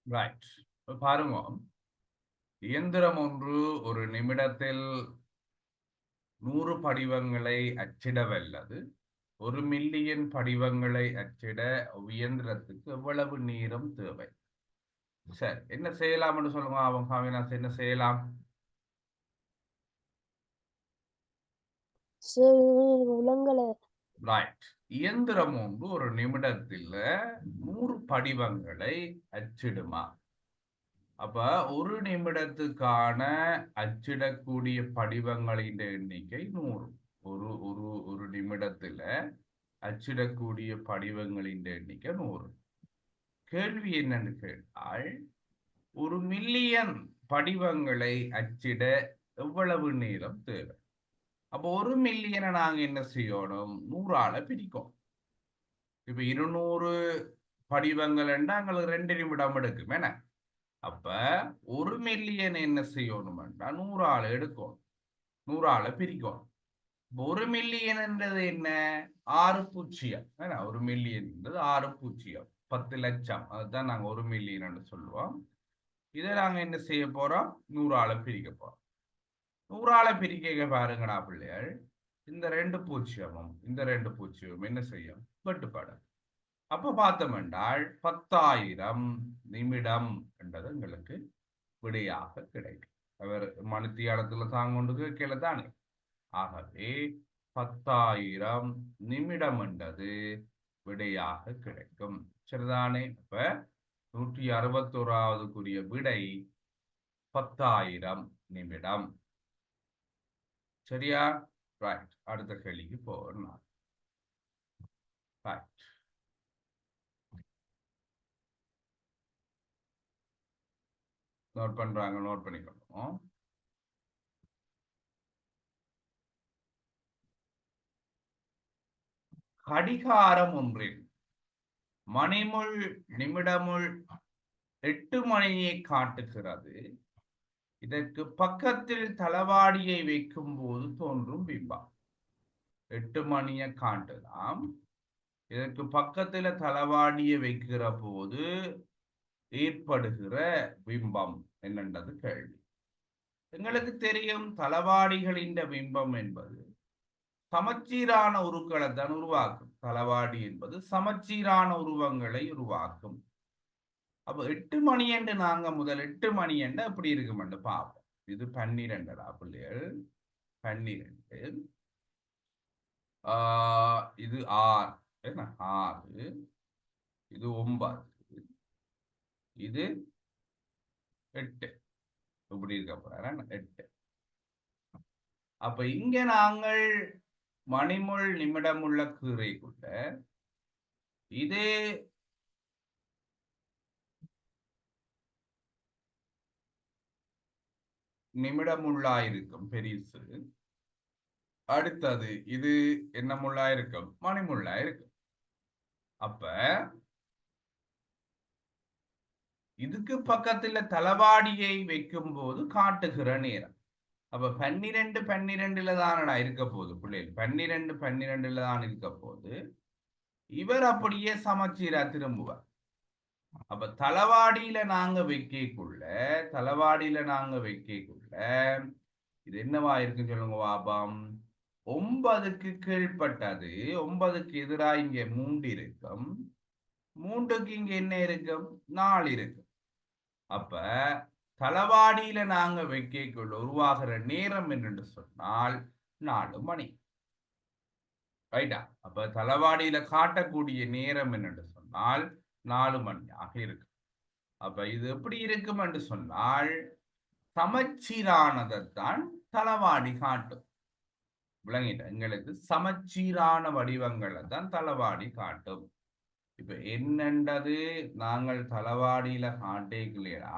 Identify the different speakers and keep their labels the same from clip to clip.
Speaker 1: Right. பாருங்க, இயந்திரம் ஒன்று ஒரு நிமிடத்தில் 100 படிவங்களை அச்சிட வல்லது. 1 மில்லியன் படிவங்களை அச்சிட இயந்திரத்துக்கு எவ்வளவு நேரம் தேவை? சரி, என்ன செய்யலாம்னு சொல்லுங்க. அவங்க அவினாஷ், என்ன செய்யலாம்?
Speaker 2: உலங்களை
Speaker 1: ரைட். இயந்திரம் ஒன்று ஒரு நிமிடத்தில் 100 படிவங்களை அச்சிடுமா? அப்ப ஒரு நிமிடத்துக்கான அச்சிடக்கூடிய படிவங்களின் எண்ணிக்கை 100. ஒரு ஒரு ஒரு நிமிடத்துல அச்சிடக்கூடிய படிவங்களின் எண்ணிக்கை 100. கேள்வி என்னன்னு கேட்டால், 1 மில்லியன் படிவங்களை அச்சிட எவ்வளவு நேரம் தேவை? அப்போ 1 மில்லியனை நாங்க என்ன செய்யணும்? 100ஆல பிரிக்கும். இப்ப 200 படிவங்கள் எங்களுக்கு 2 நிமிடம் எடுக்கும் என்ன? அப்ப 1 மில்லியன் என்ன செய்யணும்னா 100ஆல எடுக்கும், 100ஆல பிரிக்கும். 1 மில்லியன் என்றது என்ன? 6 பூஜ்ஜியம். 1 மில்லியன் என்றது 6 பூஜ்ஜியம், 10 லட்சம். அதுதான் நாங்க 1 மில்லியன் சொல்லுவோம். இதை நாங்க என்ன செய்ய போறோம்? 100ஆல பிரிக்க போறோம். 100ஆல பிரிக்க பாருங்கடா பிள்ளைகள், இந்த 2 பூஜ்ஜியமும் இந்த 2 பூஜ்ஜியமும் என்ன செய்யும்? வெட்டுப்படும். அப்ப பார்த்தோம் என்றால் 10,000 நிமிடம் என்றது எங்களுக்கு விடையாக கிடைக்கும். அவர் மணித்தியாலத்துல தாங்கொண்டு கேட்கல தானே. ஆகவே 10,000 நிமிடம் என்றது விடையாக கிடைக்கும். சரிதானே? அப்ப 161வதுக்குரிய விடை 10,000 நிமிடம். சரியா? ரைட். அடுத்த கேள்விக்கு போகணும். ரைட். நோட் பண்றாங்க, நோட் பண்ணிக்கணும். கடிகாரம் ஒன்றில் மணிமுள் நிமிடமுள் 8 மணியை காட்டுகிறது. இதற்கு பக்கத்தில் தளவாடியை வைக்கும் போது தோன்றும் பிம்பம். 8 மணியை காட்டலாம். இதற்கு பக்கத்துல தளவாடியை வைக்கிற போது ஏற்படுகிற பிம்பம் என்னன்றது கேள்வி. எங்களுக்கு தெரியும், தளவாடிகளின் பிம்பம் என்பது சமச்சீரான உருக்களை தான் உருவாக்கும். தளவாடி என்பது சமச்சீரான உருவங்களை உருவாக்கும். அப்ப 8 மணி என்று நாங்க முதல் 8 மணி என்று எப்படி இருக்கும் என்று பார்ப்போம். இது 12 பிள்ளைகள். 12. இது 6. என்ன? 6. இது 9. இது 8. இப்படி இருக்க போறாரு. 8. அப்ப இங்க நாங்கள் மணிமுள் நிமிடமுள்ள கீரைக்குள்ள இதே நிமிடமுள்ளா இருக்கும் பெரிசு. அடுத்தது இது என்ன முள்ளா இருக்கும்? மணிமுள்ளா இருக்கும். அப்ப இதுக்கு பக்கத்துல தளவாடியை வைக்கும் போது காட்டுகிற நேரம். அப்ப 12 தானடா இருக்க போகுது பிள்ளைகள். 12 தான் இருக்க போகுது. இவர் அப்படியே சமச்சீரா திரும்புவார். அப்ப தளவாடியில நாங்க வைக்கக்குள்ள இது என்னவா இருக்குன்னு சொல்லுங்க பாபம். 9க்கு கீழ்பட்டது. 9க்கு எதிராக இங்க 3 இருக்கும். 3க்கு இங்க என்ன இருக்கும்? 4 இருக்கும். அப்ப தளவாடியில நாங்க வைக்கக்குள்ள உருவாகிற நேரம் என்னென்று சொன்னால் 4 மணி. ரைட்டா? அப்ப தளவாடியில காட்டக்கூடிய நேரம் என்னென்று சொன்னால் 4 மணியாக இருக்கு. அப்ப இது எப்படி இருக்கும் என்று சொன்னால் சமச்சீரானதைத்தான் தளவாடி காட்டும். விளங்கிட்ட? எங்களுக்கு சமச்சீரான வடிவங்களை தான் தளவாடி காட்டும். இப்ப என்னண்டது நாங்கள் தளவாடியில காட்டேக்கலையா,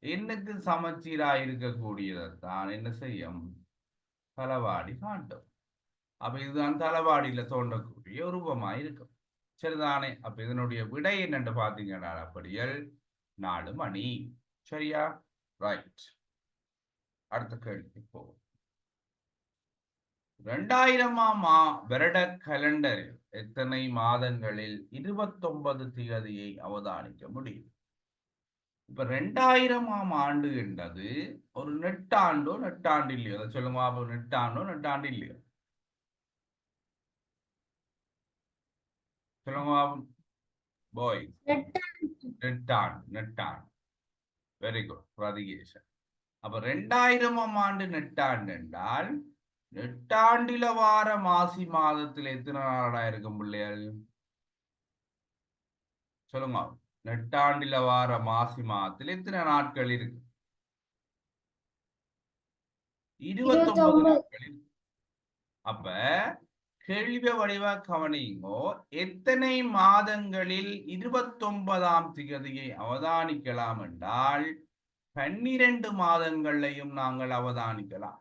Speaker 1: என்னக்கு சமச்சீரா இருக்கக்கூடியதைத்தான் என்ன செய்யும்? தளவாடி காட்டும். அப்ப இதுதான் தளவாடியில தோன்றக்கூடிய உருவமா இருக்கும். சரிதானே? அப்ப இதனுடைய விடை என்னன்னு பாத்தீங்கன்னா அப்படியல் 4 மணி. சரியா? ரைட். அடுத்த கேள்வி போவோம். 2000ஆம் வருட கலண்டரில் எத்தனை மாதங்களில் 29 திகதியை அவதானிக்க முடியும்? இப்ப 2000ஆம் ஆண்டு என்றது ஒரு நெட்டாண்டோ நெட்டாண்டு இல்லையோ? அதை சொல்லுங்க பாப்போம். நெட்டாண்டோ நெட்டாண்டு இல்லையோ? சொல்லுங்க பாப்போம். பாய். நெட்டாண்டு நெட்டாண்டு. வெரி குட் ரதிகேஷன். அப்ப 2000ஆம் ஆண்டு நெட்டாண்டு என்றால் நெட்டாண்டில வார மாசி மாதத்தில் எத்தனை நாளா இருக்கும் பிள்ளைகள்? சொல்லுங்க. நெட்டாண்டில வார மாசி மாதத்தில் எத்தனை நாட்கள் இருக்கு? 29 நாட்கள் இருக்கு. அப்ப கேள்வி வடிவா கவனிங்கோ. எத்தனை மாதங்களில் 29ஆம் திகதியை அவதானிக்கலாம் என்றால் 12 மாதங்களையும் நாங்கள் அவதானிக்கலாம்.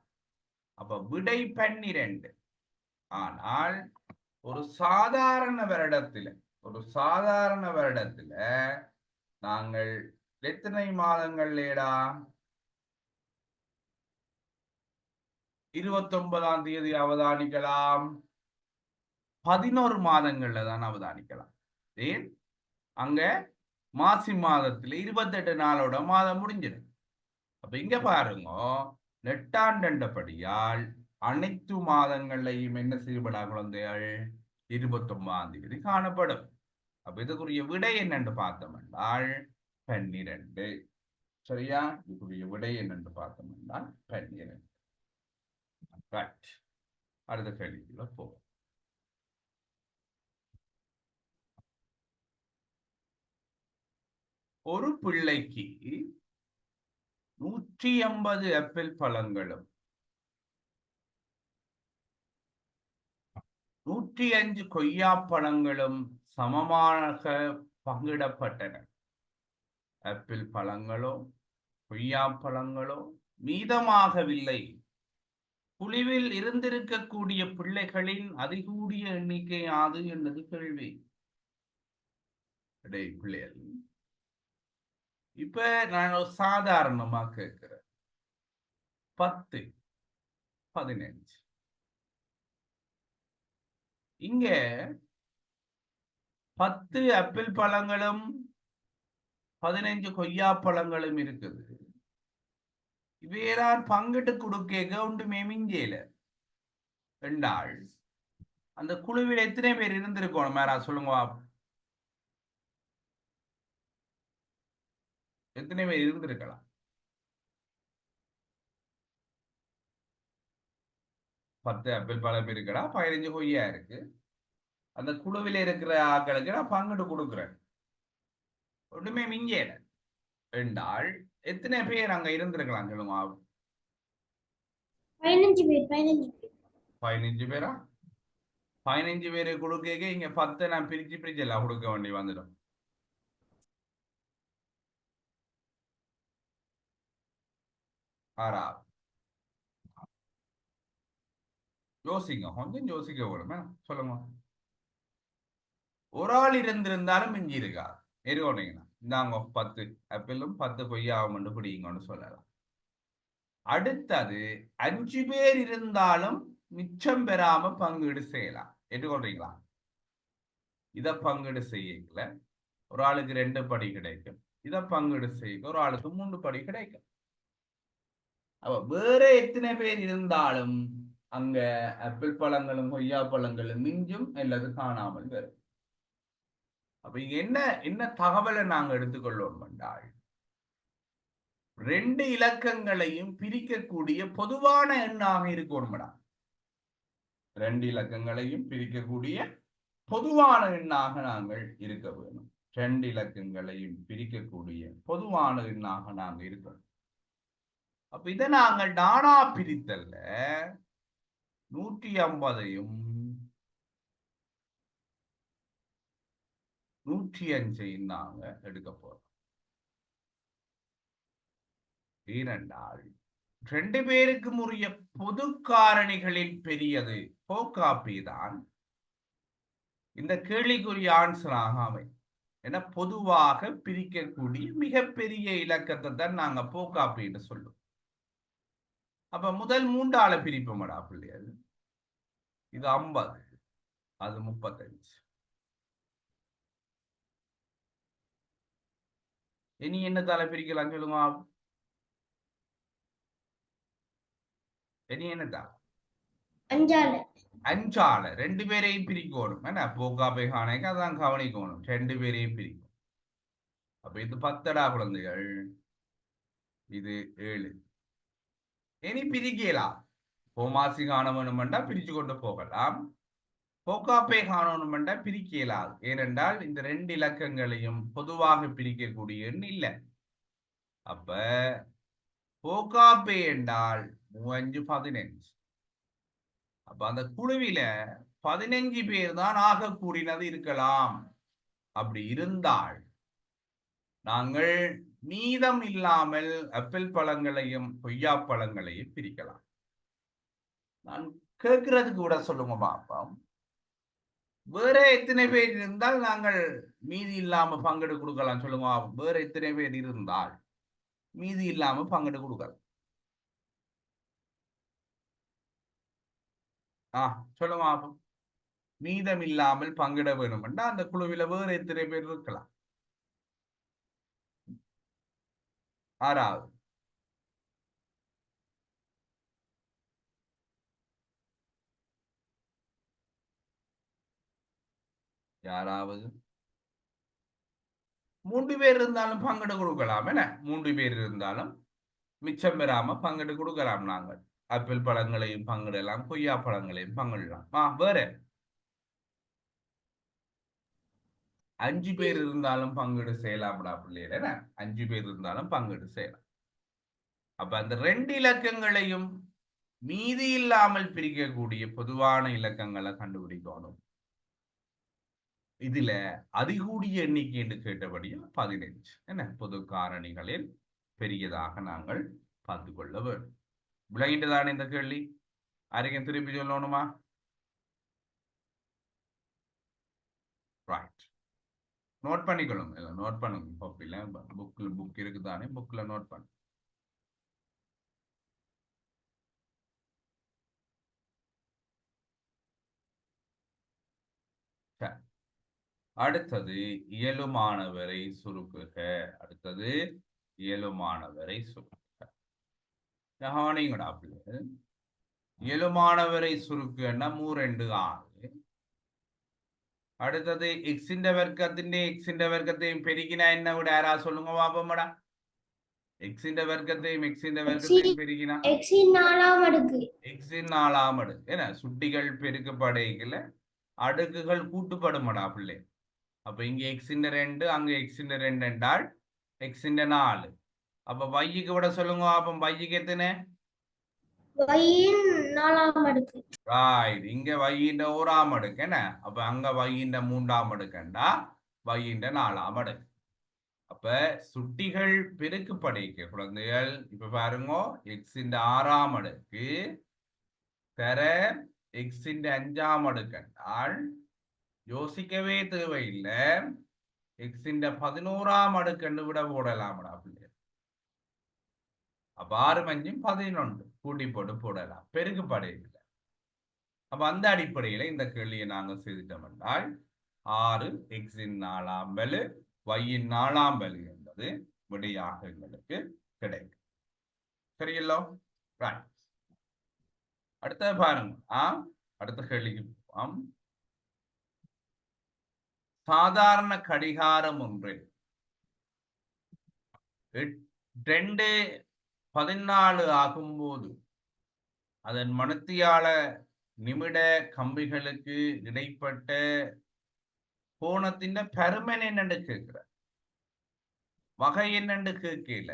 Speaker 1: அப்ப விடை 12. ஆனால் ஒரு சாதாரண வருடத்துல நாங்கள் எத்தனை மாதங்கள் லேடா 29ஆம் தேதி அவதானிக்கலாம்? 11 மாதங்கள்ல தான் அவதானிக்கலாம். ஏன்? அங்க மாசி மாதத்துல 28 நாளோட மாதம் முடிஞ்சிடும். அப்ப இங்க பாருங்க, நெட்டாண்டபடியால் அனைத்து மாதங்களையும் என்ன செய்யப்படா குழந்தைகள்? 29ஆம் தேதி காணப்படும். அப்ப இதுக்குரிய விடை என்னென்று பார்த்தோம் என்றால் 12. சரியா? இதுக்குரிய விடை என்னென்று பார்த்தோம் என்றால் 12. ரைட். அடுத்த கேள்விக்குள்ள போவோம். ஒரு பிள்ளைக்கு 180 ஆப்பிள் பழங்களும் 105 கொய்யா பழங்களும் சமமாக பங்கிடப்பட்டன. ஆப்பிள் பழங்களோ கொய்யா பழங்களோ மீதமாகவில்லை. குழுவில் இருந்திருக்கக்கூடிய பிள்ளைகளின் அதிகூடிய எண்ணிக்கை யாது என்பது கேள்வி. பிள்ளைகள், இப்ப நான் சாதாரணமா கேட்கிறேன். 10, 15. இங்க 10 ஆப்பிள் பழங்களும் 15 கொய்யா பழங்களும் இருக்குது. இவையெல்லாம் பங்கிட்டு கொடுக்க ஒன்றுமே மிஞ்சேல என்றால் அந்த குழுவில் எத்தனை பேர் இருந்திருக்கணும்? மேரா சொல்லுங்க. எத்தனை பேர் இருந்திருக்கலாம்? 10 ஆப்பிள் பழம் இருக்கடா, 15 கொய்யா இருக்கு. அந்த குழுவில் இருக்கிற ஆட்களுக்கு நான் பங்கிட்டு கொடுக்குறேன். ஒன்றுமே மிஞ்சேல என்றால் எத்தனை பேர் அங்க இருந்திருக்கலாம் சொல்லுங்க.
Speaker 2: 15 பேர்.
Speaker 1: 15 பேரா? 15 பேரு கொடுக்க இங்க 10 நான் பிரிச்சு எல்லாம் கொடுக்க வேண்டி வந்துடும். ஆறா? யோசிங்க, கொஞ்சம் யோசிக்க விடுமே. சொல்லுங்க. ஒரு ஆள் இருந்திருந்தாலும் மிஞ்சி இருக்கா? எருவீங்கன்னா இந்தாங்க 10 ஆப்பிளும் 10 கொய்யாவும் பிடிங்கன்னு சொல்லலாம். அடுத்தது 5 பேர் இருந்தாலும் மிச்சம் பெறாம பங்கீடு செய்யலாம். ஏற்றுக்கொள்றீங்களா? இத பங்கீடு செய்யல ஒரு ஆளுக்கு 2 படி கிடைக்கும். இத பங்கீடு செய்ய ஒரு ஆளுக்கு 3 படி கிடைக்கும். அப்ப வேற எத்தனை பேர் இருந்தாலும் அங்க ஆப்பிள் பழங்களும் கொய்யா பழங்களும் மிஞ்சும் அல்லது காணாமல் வரும். அப்ப இங்க என்ன என்ன தகவலை நாங்க எடுத்துக்கொள்வோம் என்றால் 2 இலக்கங்களையும் பிரிக்கக்கூடிய பொதுவான எண்ணாக இருக்கணும்டா. 2 இலக்கங்களையும் பிரிக்கக்கூடிய பொதுவான எண்ணாக நாங்கள் இருக்க வேணும். 2 இலக்கங்களையும் பிரிக்கக்கூடிய பொதுவான எண்ணாக நாங்கள் இருக்கணும். அப்ப இதை நாங்கள் நானா பிரித்தல்ல 150ஐயும் 105ஐயும் நாங்க எடுக்க போறோம். ஏனென்றால் 2 பேருக்கும் உரிய பொது காரணிகளில் பெரியது போகாப்பி தான் இந்த கேள்விக்குரிய ஆன்சராக அமையும். என பொதுவாக பிரிக்கக்கூடிய மிகப்பெரிய இலக்கத்தை தான் நாங்க போகாப்பின்னு சொல்லுவோம். அப்ப முதல் 3 ஆளை பிரிப்போம்டா பிள்ளைகள். இது 50, அது 35. இனி என்னத்தால பிரிக்கலாம் சொல்லுங்க. இனி என்னத்தா? அஞ்சால 2 பேரையும் பிரிக்கணும். என்ன போக்கா பேகானைக்கு அதான் கவனிக்கணும். 2 பேரையும் பிரிக்கும். அப்ப இது 10டா குழந்தைகள், இது 7. இனி பிரிக்கலாம். கோமாசி காண வேணுமெண்டா பிரிச்சு கொண்டு போகலாம். போக்காப்பை காணணுமெண்டா பிரிக்க இயலாது. ஏனென்றால் இந்த 2 இலக்கங்களையும் பொதுவாக பிரிக்கக்கூடிய எண் இல்லை. அப்ப போக்காப்பை என்றால் 3 15. அப்ப அந்த குழுவில 15 பேர் தான் ஆக கூடினது இருக்கலாம். அப்படி இருந்தால் நாங்கள் மீதம் இல்லாமல் ஆப்பிள் பழங்களையும் கொய்யா பழங்களையும் பிரிக்கலாம். நான் கேட்கறதுக்கு கூட சொல்லுங்க பாப்போம். வேற எத்தனை பேர் இருந்தால் நாங்கள் மீதி இல்லாம பங்கெடு கொடுக்கலாம் சொல்லுங்க. வேற எத்தனை பேர் இருந்தால் மீதி இல்லாம பங்கெடு கொடுக்கலாம். சொல்லுங்க பாப்போம். மீதம் இல்லாமல் பங்கிட வேணும்னா அந்த குழுவில வேற எத்தனை பேர் இருக்கலாம்? 6வது. யாராவது 3 பேர் இருந்தாலும் பங்கிட கொடுக்கலாம். என்ன 3 பேர் இருந்தாலும் மிச்சம் பெறாம பங்கிட்டு கொடுக்கலாம். நாங்கள் ஆப்பிள் பழங்களையும் பங்கிடலாம், கொய்யா பழங்களையும் பங்கிடலாம். வேற 5 பேர் இருந்தாலும் பங்கீடு செய்யலாம்டா பிள்ளைகள். 5 பேர் இருந்தாலும் பங்கீடு செய்யலாம். அப்ப அந்த 2 இலக்கங்களையும் மீதி இல்லாமல் பிரிக்கக்கூடிய பொதுவான இலக்கங்களை கண்டுபிடிக்கணும். இதுல அதிகூடிய எண்ணிக்கை என்று கேட்டபடியும் 15. என்ன பொது காரணிகளில் பெரியதாக நாங்கள் பார்த்து கொள்ள வேண்டும். விளங்கிட்டுதானே இந்த கேள்வி? யாரையும் திருப்பி சொல்லணுமா? ரைட். நோட் பண்ணிக்கொள்ளுங்க. நோட் பண்ணுங்க. புக் இருக்குதானே, புக்ல நோட் பண்ணு. அடுத்தது இயலுமானவரை சுருக்குக. அடுத்தது இயலுமானவரை சுருக்குக. கவனிங்கடா பிள்ளை. இயலுமானவரை சுருக்குன்னா 3 6. அடுத்தது எக்ஸிന്റെ வர்க்கத்தையும் பெருக்கினா என்ன விட யாரா சொல்லுங்க பாப்போம்டா. எக்ஸிന്റെ வர்க்கத்தையும் பெருக்கினா
Speaker 2: எக்ஸின் 4ஆம் அடுக்கு.
Speaker 1: எக்ஸின் 4ஆம் அடுக்கு. என்ன சுட்டிகள் பெருக்கப்படையில அடுக்குகள் கூட்டுப்படுமடா பிள்ளை. அப்ப இங்க எக்ஸின் 2, அங்க எக்ஸின் 2 என்றால் எக்ஸின் 4. அப்ப வைக்கு விட சொல்லுங்க. அப்ப வைக்கு எத்தனை?
Speaker 2: வையின் 4ஆம் அடுக்கு.
Speaker 1: ரைட். இங்க வையின் 1ஆம் அடுக்கு. என்ன அப்ப அங்க வையின் 3ஆம் அடுக்குண்டா வையின் 4ஆம் அடுக்கு. அப்ப சுட்டிகள் பெருக்கு படைக்க குழந்தைகள் இப்ப பாருங்க. எக்ஸின் 6ஆம் அடுக்கு பெற எக்ஸின் 5ஆம் அடுக்கு என்றால் யோசிக்கவே தேவையில்லை. எக்ஸின் 11ஆம் அடுக்கு விட போடலாம்டா பிள்ளைகள். அப்ப 6 5 11 கூட்டி போட்டு போடலாம். பெருக்கு படையில. அப்ப அந்த அடிப்படையில இந்த கேள்வியை நாங்க செய்துட்டோம் என்றால் 6 எக்ஸின் 4ஆம் பலு வையின் 4ஆம் பலு என்பது விடையாக எங்களுக்கு கிடைக்கும். சரியல்லோ? அடுத்த பாருங்க. அடுத்த கேள்விக்கு போவோம். சாதாரண கடிகாரம் ஒன்றில் 2:14 ஆகும்போது அதன் மணித்தியால நிமிட கம்பிகளுக்கு இடைப்பட்ட கோணத்தின் பருமன் என்னென்று கேட்கிற. வகை என்னென்று கேட்கல,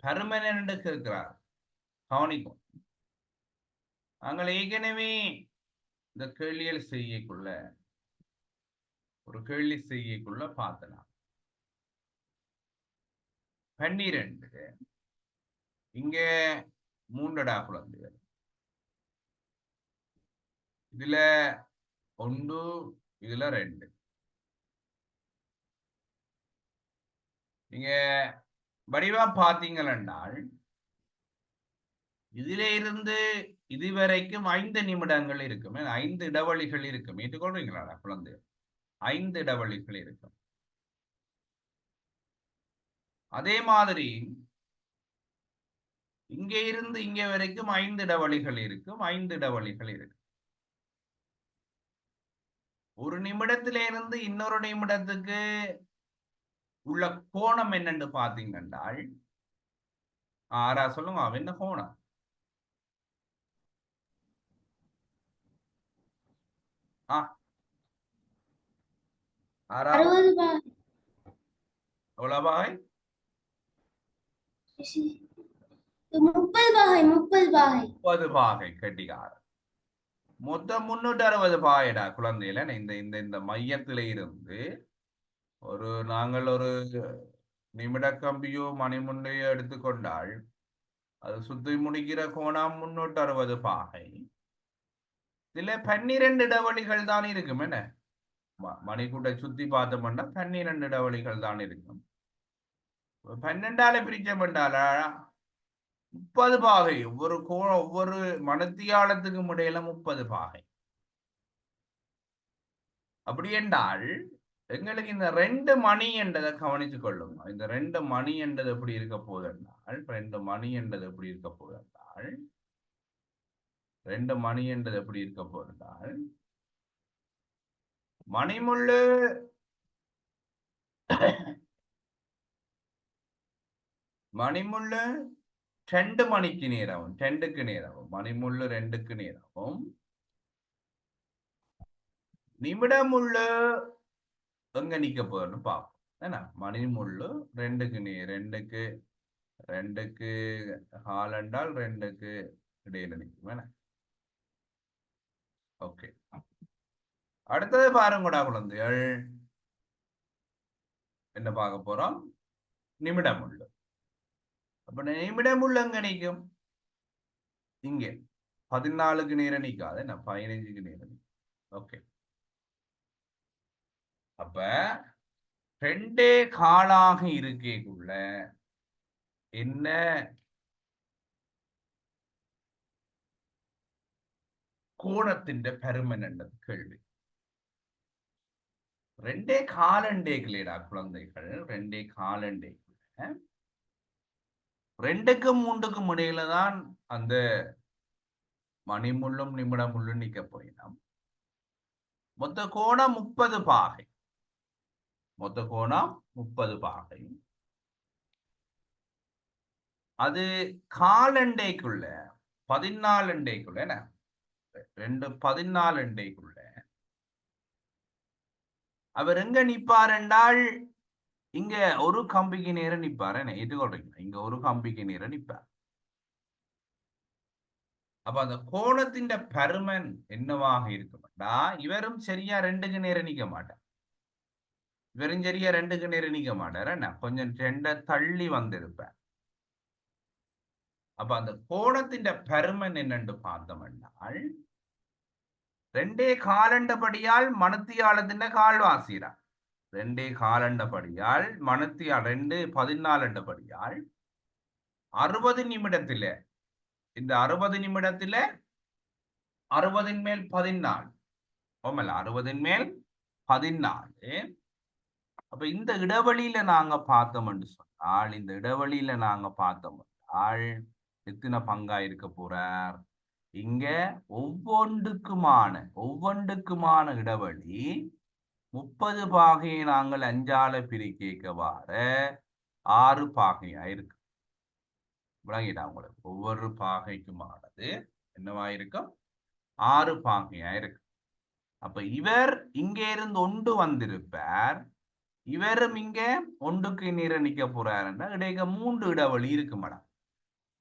Speaker 1: பருமன் என்னென்று கேட்கிறார். கவனிக்கும். நாங்கள் ஏற்கனவே இந்த கேள்வியல் செய்யக்குள்ள ஒரு கேள்வி செய்யக்குள்ள பார்த்தலாம். 12 இங்க 3 குழந்தைகள். இதுல 1, இதுல 2. நீங்க வடிவா பார்த்தீங்கள் இதுல இருந்து இதுவரைக்கும் 5 நிமிடங்கள் இருக்கும். 5 இடைவெளிகள் இருக்கும். ஏற்றுக்கொள்றீங்களா குழந்தை? 5 இடைவெளிகள் இருக்கும். அதே மாதிரி இங்கே இருந்து இங்கே வரைக்கும் 5 இடைவெளிகள் இருக்கும். 5 இடைவெளிகள் இருக்கு. ஒரு நிமிடத்தில இருந்து இன்னொரு நிமிடத்துக்கு உள்ள கோணம் என்னன்னு பாத்தீங்கன்றால் ஆறா சொல்லுங்க என்ன கோணம்? ஆறா
Speaker 2: 60 பாகை.
Speaker 1: எவ்வளவு பாகை?
Speaker 2: 30 பாகை. 30 பாகை.
Speaker 1: 30 பாகை. கெட்டிக்காரன். மொத்தம் 360 பாகைடா குழந்தையில. இந்த இந்த இந்த மையத்தில இருந்து நாங்கள் ஒரு நிமிட கம்பியோ மணிமுண்டையோ எடுத்துக்கொண்டால் அது சுத்தி முடிக்கிற கோணம் 360 பாகை. இதுல 12 இடைவெளிகள் தான் இருக்கும். என்ன மணிக்கூட்டை சுத்தி பார்த்தோம்னா 12 இடைவெளிகள் தான் இருக்கும். 12ஆல பிரிச்சப்பட்டால 30 பாகை. ஒவ்வொரு மணித்தியாலத்துக்கும் இடையில 30 பாகை. அப்படி என்றால் எங்களுக்கு இந்த 2 மணி என்றதை கவனித்துக் கொள்ளும். இந்த 2 மணி என்றது எப்படி இருக்க போகுது என்றால் 2 மணி என்றது எப்படி இருக்க போகுது என்றால் 2 மணி என்றது எப்படி இருக்க போகுது என்றால் மணிமுள்ளு மணிமுள்ளு 2 மணிக்கு நேரவும் 2க்கு நேரவும் மணிமுள்ளு 2க்கு நேரவும் நிமிடமுள்ளு எங்க நிக்க போறன்னு பார்ப்போம். என்ன மணிமுள்ளு 2க்கு 2க்கு ஹாலண்டால் 2க்கு இடையில நிற்கும். என்ன ஓகே. அடுத்தது பாருங்கடா குழந்தைகள், என்ன பார்க்க போறோம்? நிமிடமுள்ளு. அப்ப நிமிடமுள்ளு எங்க நிற்கும்? இங்கே 14க்கு நேரம் நிற்காது. என்ன 15க்கு நேரம் நிற்கும். ஓகே. அப்ப 2 காலாக இருக்கக்குள்ள என்ன கோணத்தின் பெருமன் என்றது கேள்வி. 2 காலண்டேக்குள்ளேடா குழந்தைகள், 2 காலண்டேக்குள்ள 2க்கும் 3க்கும் இடையில தான் அந்த மணிமுள்ளும் நிமிடமுள்ளும் நிக்க போயினோம். மொத்த கோணம் 30 பாகை. மொத்த கோணம் 30 பாகை. அது காலண்டைக்குள்ள 14 அண்டைக்குள்ள என்ன 14 அண்டைக்குள்ள அவர் எங்க நிப்பார் என்றால் இங்க ஒரு கம்பிக்கு நேரம் நிப்பார். என்ன ஏற்றுக்கொள்றீங்க? இங்க ஒரு கம்பிக்கு நேரம் நிப்பார். அப்ப அந்த கோணத்தின் பருமன் என்னவாக இருக்கும்டா இவரும் சரியா 2க்கு நேரம் நிக்க மாட்டார். இவரும் சரியா 2க்கு நேரம் நிக்க மாட்டார். என்ன கொஞ்சம் 2 தள்ளி வந்திருப்பார். அப்ப அந்த கோணத்தின் பருமன் என்னென்று பார்த்தோம் என்றால் 2 காலண்டபடியால் மணத்தியாலத்தின் கால்வாசிரா 2 காலண்டபடியால் மணத்தியால் 2 14 படியால் 60 நிமிடத்தில இந்த 60 நிமிடத்தில 60 மேல் 14 ஓமல்ல 60 மேல் 14. அப்ப இந்த இடைவெளியில நாங்க பார்த்தோம் என்று சொன்னால் இந்த இடைவெளியில நாங்க பார்த்தோம் என்றால் எத்தனை பங்கா இருக்க போறார்? இங்க ஒவ்வொன்றுக்குமான இடைவெளி 30 பாகையை நாங்கள் 5ஆல பிரிக்கவாற 6 பாகையா இருக்கு. விளங்கிட்டா உங்களுக்கு? ஒவ்வொரு பாகைக்குமானது என்னவாயிருக்கும்? 6 பாகையா இருக்கு. அப்ப இவர் இங்க இருந்து 1 வந்திருப்பார். இவரும் இங்க 1க்கு நேரம் நிக்க போறாருன்னா இடையில 3 இடைவெளி இருக்கு மேடம்.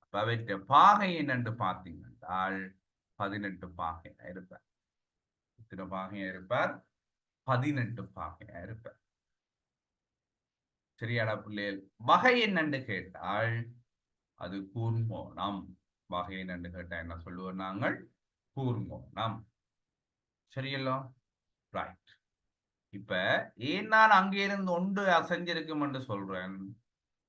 Speaker 1: அப்ப அவற்ற பாகை என்னென்று பார்த்தீங்கன்றால் 18 பாகையா இருப்பார். எத்தனை பாகையா இருப்பார்? 18 பாகையா இருப்பார். சரியாடா பிள்ளைகள்? வகை என்னென்று கேட்டால் அது கூர்ங்கோணம். வகை என்னென்று கேட்டா என்ன சொல்லுவோம் நாங்கள்? கூர்ங்கோணம். சரியல்லோ? ரைட். இப்ப ஏன் நான் அங்கே இருந்து 1 அசைஞ்சிருக்கும் என்று சொல்றேன்?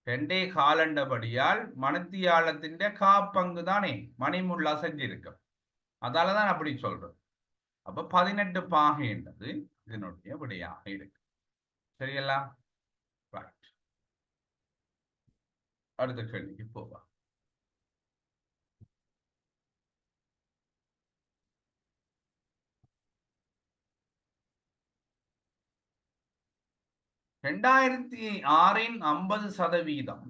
Speaker 1: 2 காலண்டபடியால் மணத்தியாலத்தின் காப்பங்கு தானே மணிமுள் அசைஞ்சிருக்கும். அதாலதான் அப்படி சொல்றேன். அப்ப 18 பாகை என்றது இதனுடைய விடையாக இருக்கு. சரியல்லா? ரைட். அடுத்த கேள்விக்கு போவா. ரெண்டாயிரத்தி ஆறின் 50%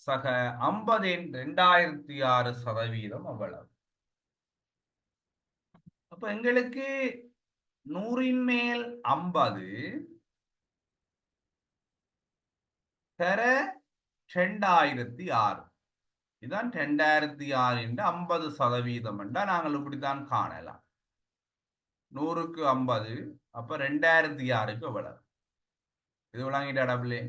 Speaker 1: சக 50 2006 அவ்வளவு. அப்ப எங்களுக்கு 100 மேல் 50 தர 2006. இதுதான் 2006 50% என்றா நாங்கள் இப்படித்தான் காணலாம். 100க்கு 50 அப்ப 2006க்கு எவ்வளவு? இது விளங்கிட்டாடபிள்ளே.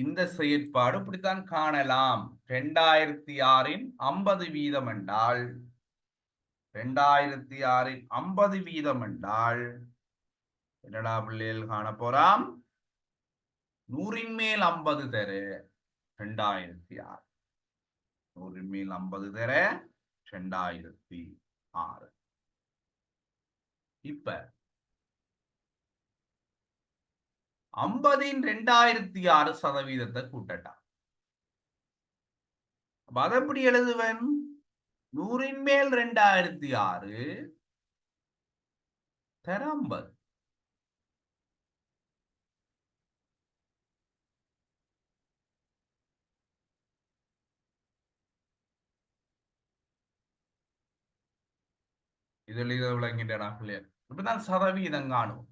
Speaker 1: இந்த செயற்பாடு இப்படித்தான் காணலாம். 2006 50% என்றால் 2006 50% என்னடா பிள்ளைகள் காண போறாம்? 100 மேல் 50 தர 2006. 100 மேல் 50 தர 2006. இப்ப 50 2006% கூட்டட்டான். அதை எப்படி எழுதுவன்? 100 மேல் 2006 தர 50. இதுல இதை விளங்கிட்டா பிள்ளையர். இப்படிதான் சதவீதம் காணும்.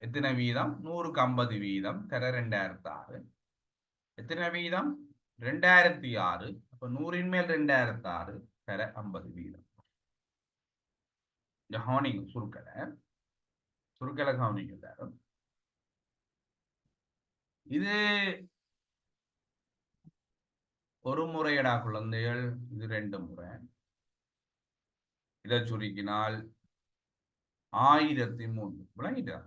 Speaker 1: எத்தனை வீதம்? 100க்கு 50 வீதம் தர 2006. எத்தனை வீதம்? 2006. அப்ப 100 மேல் 2006 தர 50 வீதம். கவனிங்க சுருக்கலை கவனிங்க எல்லாரும். இது ஒரு முறையடா குழந்தைகள். இது 2 முறை. இதை சுருக்கினால் 1003. விளங்கிட்டா?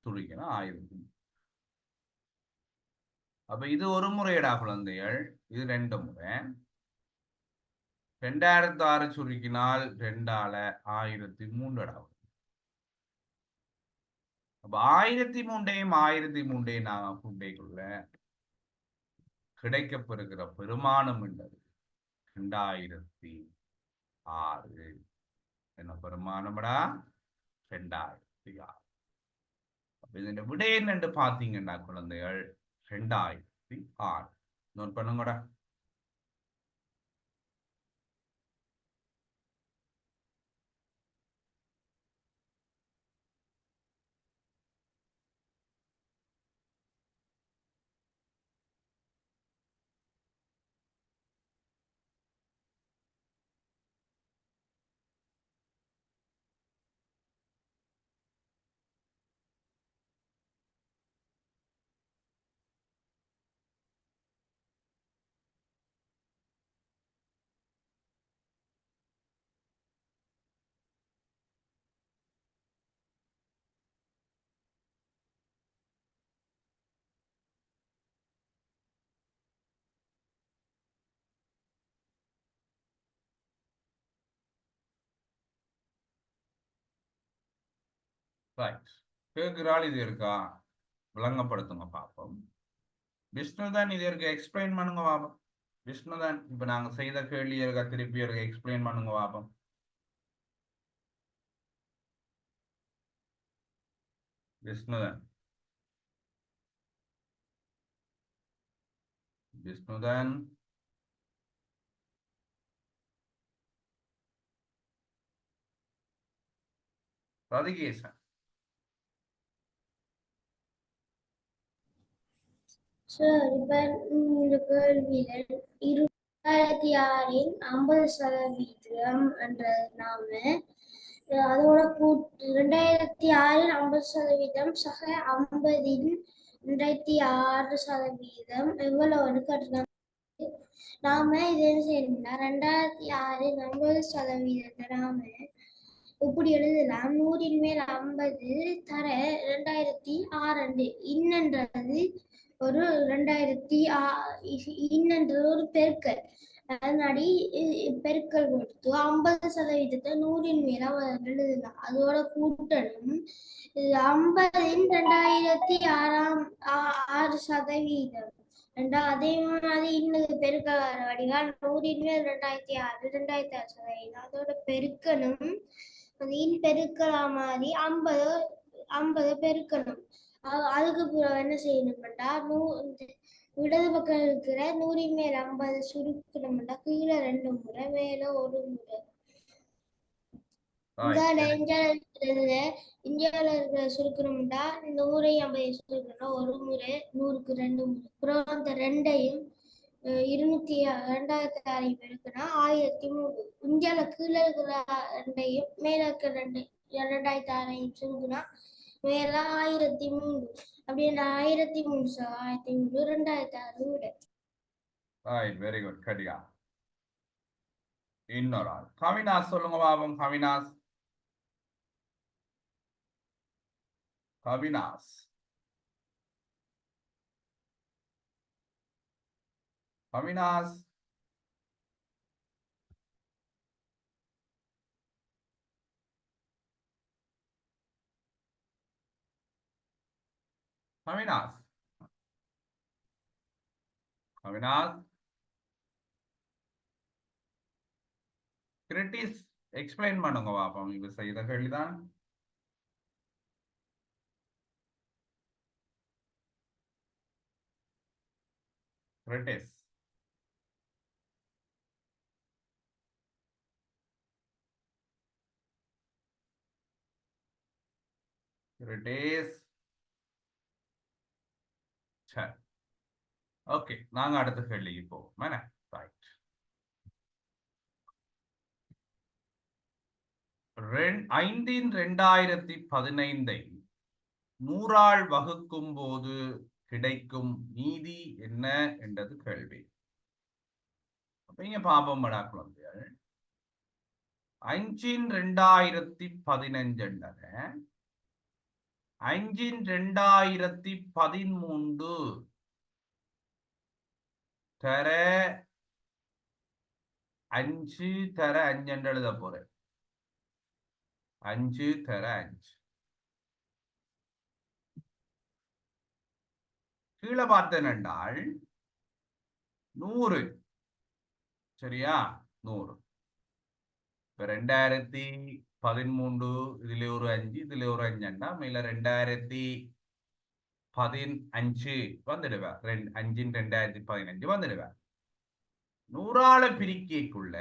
Speaker 1: சுருக்கினா 1003. அப்ப இது ஒரு முறையடா குழந்தைகள். இது 2 முறை. 2006 சுருக்கினால் 2ஆல 1003. அப்ப 1003ஐயும் 1003ஐயும் நாங்கள் கூட்டைக்குள்ள கிடைக்கப்பெறுகிற பெருமானம் என்றது 2006. என்ன பெருமானம்டா? 2006. அப்ப இதன் விடை என்னென்று பார்த்தீங்கன்னா குழந்தைகள் 2006. நோட் பண்ணுங்கடா. கேட்கிறாள். இது இருக்கா? விளங்கப்படுத்துங்க பாப்போம். விஷ்ணுதான் இது இருக்க எக்ஸ்பிளைன் பண்ணுங்க பாப்போம். விஷ்ணுதான் இப்ப நாங்க செய்த கேள்வி இருக்கா? திருப்பி இருக்க எக்ஸ்பிளைன் பண்ணுங்க பாப்போம். விஷ்ணுதான் ரதிகேசன்.
Speaker 2: சார் இப்ப இந்த கேள்வியில 2006 50% என்ற நாம அதோட கூட்டு 2006 50% சக 50 2006% எவ்வளவுன்னு கேட்டிருக்காங்க. நாம இது என்ன செய்யணும்னா 2006 50% நாம இப்படி எழுதலாம். 100 மேல் 50 தர 2006. இன்னன்றது ஒரு 2006 இன்னன்றது ஒரு பெருக்கல். அதனாடி பெருக்கல் கொடுத்து 50% 100 மேல எழுதலாம். அதோட கூட்டணும் 50 in 2006 அதே மாதிரி இன்னும் பெருக்க வடிகால் 100 in 2006 அதோட பெருக்கணும். இன் பெருக்கலா மாதிரி 50 பெருக்கணும். அதுக்கு என்ன செய்யணும்டா இடது பக்கம் இருக்கிற 100 மேல் 50 சுருக்கணும்டா கீழே 2 முறை மேல 1 முறை. இந்தியாவில இருக்கிற சுருக்கணும்டா இந்த 150 சுருக்கணும் 1 முறை 100க்கு 2 முறை. அப்புறம் அந்த 2ஐயும் 2006 பெருக்குனா 1003. இந்தியாவில கீழே இருக்கிற 2ஐயும் மேல இருக்கிற 2006 சுருக்குனா மேல 1003. அப்படி 1003 2006 விட.
Speaker 1: Very good. கடியா இன்னொரு ஆள் கவினாஸ் சொல்லுங்க பாபம். கவினாஸ் கவினாஸ் கவினாஸ் கவினாஸ் கவினாஸ் கிரிட்டிஸ் எக்ஸ்பிளைன் பண்ணுங்க பாப்போம். இவ செய்த கேள்விதான். கிரிட்டிஸ் கிரிட்டிஸ் சரி ஓகே. நாங்க அடுத்த கேள்விக்கு போவோம். என்ன ரைட். 5/2015 100ஆல் வகுக்கும் போது கிடைக்கும் மீதி என்ன என்றது கேள்வி. அப்ப பாப்பம் படா குழந்தைகள். 5/2015 5/2013 தர 5 தர 5 என்று எழுத போறேன். 5 தர 5 கீழே பார்த்தேன் என்றால் 100. சரியா 100. இப்ப 2013 இதுல ஒரு 5 இதுல ஒரு 5 மேல 2015 வந்துடுவேன். 5/2015 வந்துடுவேன். 100ஆல பிரிக்கைக்குள்ள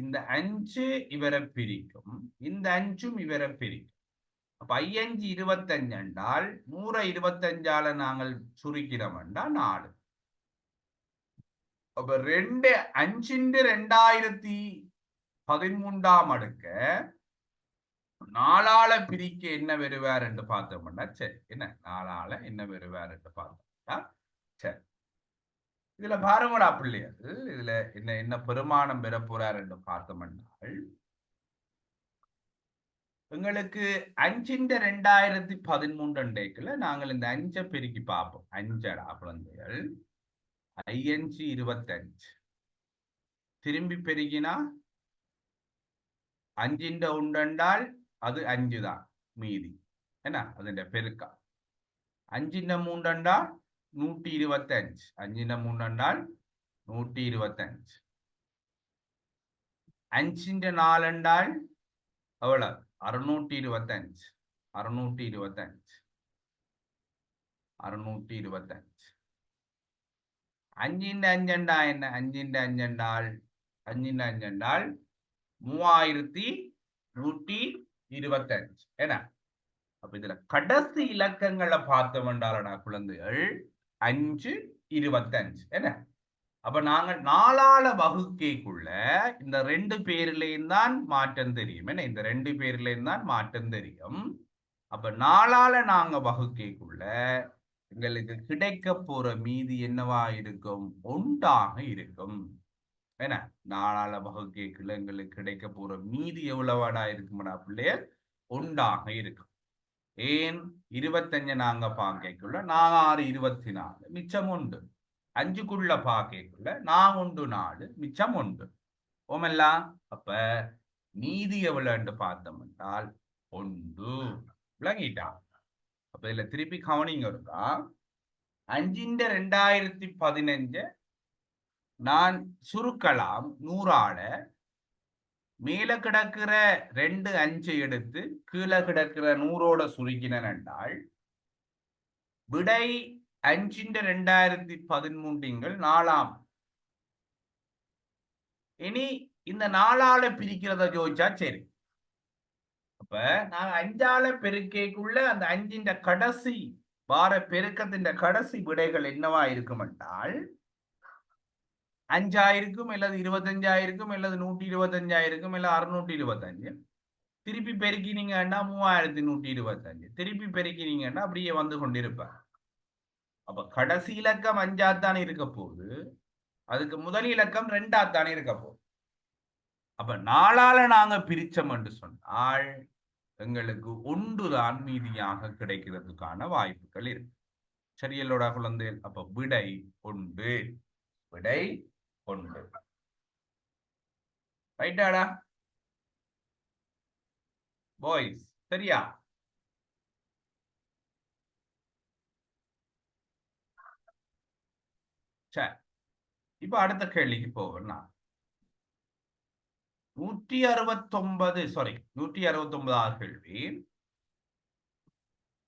Speaker 1: இந்த 5 இவரை பிரிக்கும், இந்த 5ம் இவரை பிரிக்கும். அப்ப 5 25 என்றால் 125ஆல நாங்கள் சுருக்கிறோம் என்றால் 4. அப்ப 5/2013 அடுக்க 4ஆல பிரிக்க என்ன வருவார் என்று பார்த்தோம்னா சரி. என்ன 4ஆல என்ன வருவார் என்று பார்த்தோம்னா சரி. இதுல பாருங்கடா பிள்ளைகள். இதுல என்ன பெருமானம் பெற போறார் என்று பார்த்தோம்னால் எங்களுக்கு 5/2013 நாங்கள் இந்த 5 பெருக்கி பார்ப்போம். 5டா குழந்தைகள். 5 25 திரும்பி பெருகினா 5 உண்டென்றால் அது 5 தான் மீதி. என்ன അതിന്റെ பெருக்கா 5 என்றால் 125. 5 என்றால் 125. 5 என்றால் எவ்வளவு 625. 625. 625. 5 என்றால் என்ன? 5 என்றால் 3125. என்ன அப்ப இதுல கடைசி இலக்கங்களை பார்த்தோம் என்றாலடா குழந்தைகள் 5 25. என்ன அப்ப நாங்க 4ஆல வகுக்கைக்குள்ள இந்த 2 பேர்லயும் தான் மாற்றம் தெரியும். என்ன இந்த 2 பேர்லயும் தான் மாற்றம் தெரியும். அப்ப 4ஆல நாங்க வகுக்கைக்குள்ள எங்களுக்கு கிடைக்க போற மீதி என்னவா இருக்கும்? 1 இருக்கும். என்ன 4ஆல வகுக்கைக்குள்ள எங்களுக்கு கிடைக்க போற மீதி எவ்வளவாடா இருக்குமாடா பிள்ளையர்? 1 இருக்கும். ஏன் 25 நாங்க பார்க்கக்குள்ள 4 6 24 மிச்சம் 1. 5க்குள்ள பாக்கைக்குள்ள நான் 1 4 மிச்சம் 1 ஓமெல்லாம். அப்ப மீதி எவ்வளவுன்னு பார்த்தோம் என்றால் 1 விளங்கிட்டா. அப்ப இதுல திருப்பி கவனிங்க இருக்கா. 5 2015 நான் சுருக்கலாம் 100ஆல. மேல கிடக்கிற 2 5 எடுத்து கீழே கிடக்கிற 100ஓட சுருக்கினேன் என்றால் விடை 5 2013 4ஆம். இனி இந்த 4ஆல பிரிக்கிறத யோசிச்சா சரி. அப்ப நாங்க 5ஆல பெருக்கைக்குள்ள அந்த 5 கடைசி வார பெருக்கத்தின் கடைசி விடைகள் என்னவா இருக்கும் என்றால் 5 அல்லது 25 அல்லது 125 அல்லது 625. திருப்பி பெருக்கினீங்கன்னா 3125. திருப்பி பெருக்கினீங்கன்னா அப்படியே வந்து கொண்டிருப்பார். அப்ப கடைசி இலக்கம் 5ஆத்தான் இருக்க போகுது. அதுக்கு முதல் இலக்கம் 2ஆத்தான் இருக்க போகுது. அப்ப 4ஆல நாங்க பிரிச்சோம் என்று சொன்னால் எங்களுக்கு 1 தான் மீதியாக கிடைக்கிறதுக்கான வாய்ப்புகள் இருக்கு. சரியல்லோட குழந்தை. அப்ப விடை 1. விடை 1. ரைட்டாடா பாய்ஸ்? சரியா? சரி, இப்ப அடுத்த கேள்விக்கு போவேன்னா 169 கேள்வி.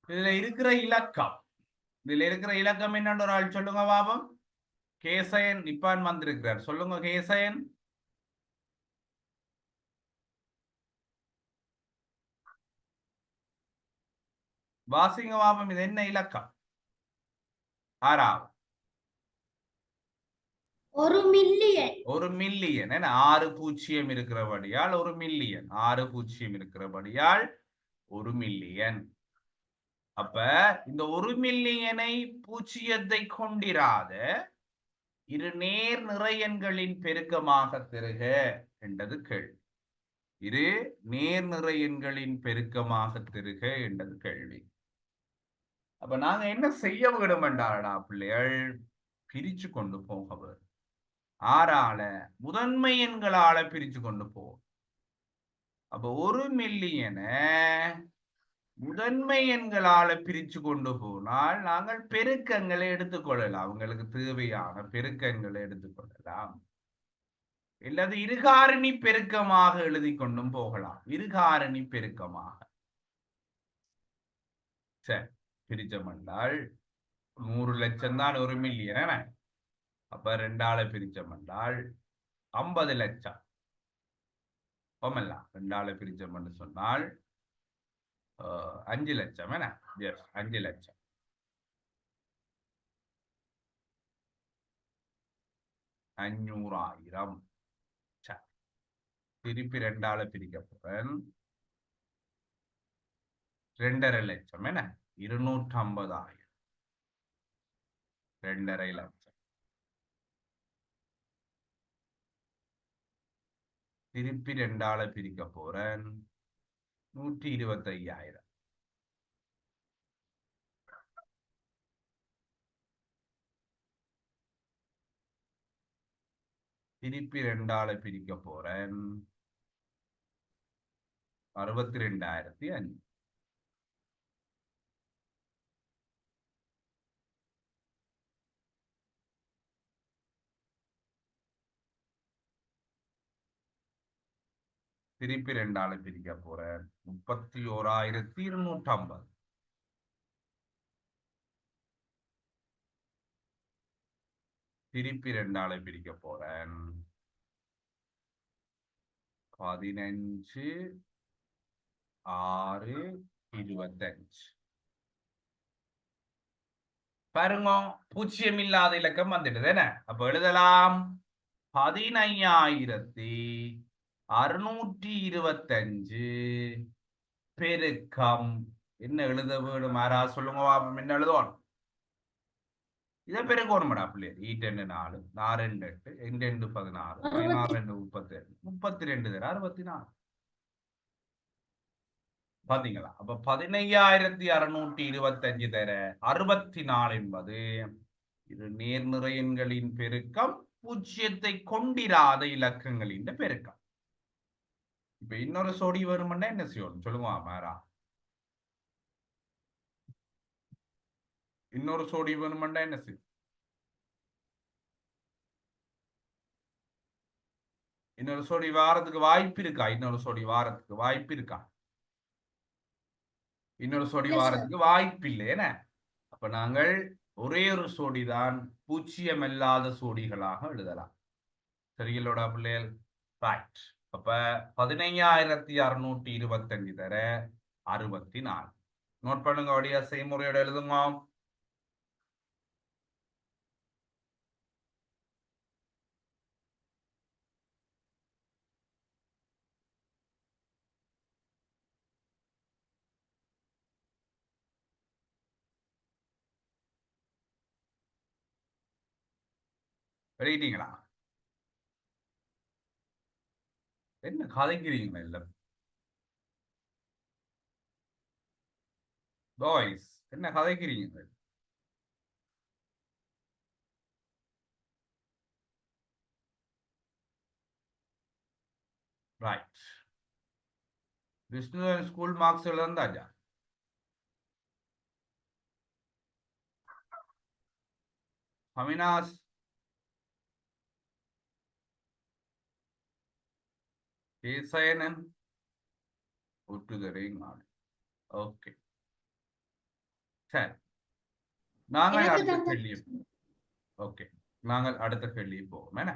Speaker 1: இதுல இருக்கிற இலக்கம் என்னன்னு ஒரு ஆள் சொல்லுங்க பாபம். கேசயன் நிப்பான் வந்திருக்கிறார். சொல்லுங்க கேசயன். வாசிங்க பாபம். இது என்ன இலக்கம்? 6ஆவது.
Speaker 2: 1 மில்லியன்.
Speaker 1: 1 மில்லியன். 6 பூஜ்ஜியம் இருக்கிறபடியால் 1 மில்லியன். 6 பூஜ்ஜியம் இருக்கிறபடியால் 1 மில்லியன். அப்ப இந்த 1 மில்லியனை பூஜ்ஜியத்தை கொண்டிராத இரு நேர் நிறை எண்களின் பெருக்கமாக தருக என்றது கேள்வி. இரு நேர் நிறை எண்களின் பெருக்கமாக தருக என்றது கேள்வி. அப்ப நாங்க என்ன செய்ய வேண்டும் என்றாடா பிள்ளைகள்? பிரிச்சு கொண்டு போக வேண்டும். 6ஆல முதன்மை எண்களால பிரிச்சு கொண்டு போவோம். அப்ப 1 மில்லியனை முதன்மை எண்களால பிரிச்சு கொண்டு போனால் நாங்கள் பெருக்கங்களை எடுத்துக்கொள்ளலாம். அவங்களுக்கு தேவையான பெருக்கங்களை எடுத்துக்கொள்ளலாம். இல்லது இருகாரணி பெருக்கமாக எழுதி கொண்டும் போகலாம். இருகாரணி பெருக்கமாக. சரி, பிரிச்சம் என்றால் 100 லட்சம் தான் 1 மில்லியன். அப்ப 2ஆல பிரிச்சம் என்றால் 50 லட்சம். 2ஆல பிரிச்சம் என்று சொன்னால் 5 லட்சம். 5 லட்சம். 500,000. திருப்பி 2ஆல பிரிக்க போறேன். 2.5 லட்சம். 250,000. 2.5 லட்சம். திருப்பி 2ஆல பிரிக்க போறேன். 125,000. திருப்பி 2ஆல பிரிக்க போறேன். 62,500. திருப்பி 2ஆல பிரிக்க போறேன். 31,250. திருப்பி 2ஆல பிரிக்க போறேன். 15,625. பாருங்க, பூஜ்ஜியம் இல்லாத இலக்கம் வந்துடுது. அப்ப எழுதலாம் 15,625 பெருக்கம் என்ன எழுத வேணும்? யாரா சொல்லுங்க. என்ன எழுதுவோம்? இதை பெருக்கணும்டா பிள்ளையர். 8 4 4 8 2 16 16 32 32 64. பாத்தீங்களா? அப்ப 15,625 தர 64 என்பது இரு நேர்நிறை எண்களின் பெருக்கம் பூஜ்ஜியத்தை கொண்டிராத இலக்கங்களின் பெருக்கம். இப்ப இன்னொரு சோடி வரும்னா என்ன செய்யணும் சொல்லுங்க மாறா. இன்னொரு சோடி வேணுமெண்டா என்ன செய்யும்? இன்னொரு சோடி வாரத்துக்கு வாய்ப்பு இருக்கா? இன்னொரு சோடி வாரத்துக்கு வாய்ப்பு இருக்கா? இன்னொரு சோடி
Speaker 2: இல்ல சார்.
Speaker 1: வாரத்துக்கு வாய்ப்பு இல்லை. என்ன அப்ப நாங்கள் ஒரே ஒரு சோடி தான் பூஜ்ஜியம் அல்லாத சோடிகளாக எழுதலாம். சரிங்களோட பிள்ளைகள்? ரைட். அப்ப 15,625 தர 64. நோட் பண்ணுங்க, வழியா செய்முறையோட எழுதுங்க. எழுதிட்டீங்களா? என்ன கதைக்கிறீங்க இல்ல பாய்ஸ்? என்ன கதைக்கிறீங்க? ரைட். விஷ்ணு ஸ்கூல் மார்க்ஸ் இருந்தாச்சா? அவினாஷ், கேசயனன் ஒட்டுதரை நாடு. ஓகே, சரி. நாங்கள்
Speaker 2: எனக்கு
Speaker 1: அடுத்த
Speaker 2: தந்த
Speaker 1: கேள்வி. ஓகே, நாங்கள் அடுத்த கேள்வி போவோம். என்ன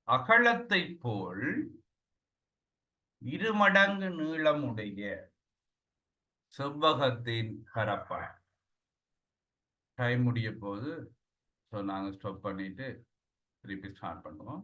Speaker 1: அகலத்தை போல் இருமடங்கு நீளமுடைய செவ்வகத்தின் பரப்பளவு. டைம் முடிய போது. ஸோ நாங்கள் ஸ்டாப் பண்ணிட்டு திருப்பி ஸ்டார்ட் பண்ணுவோம்.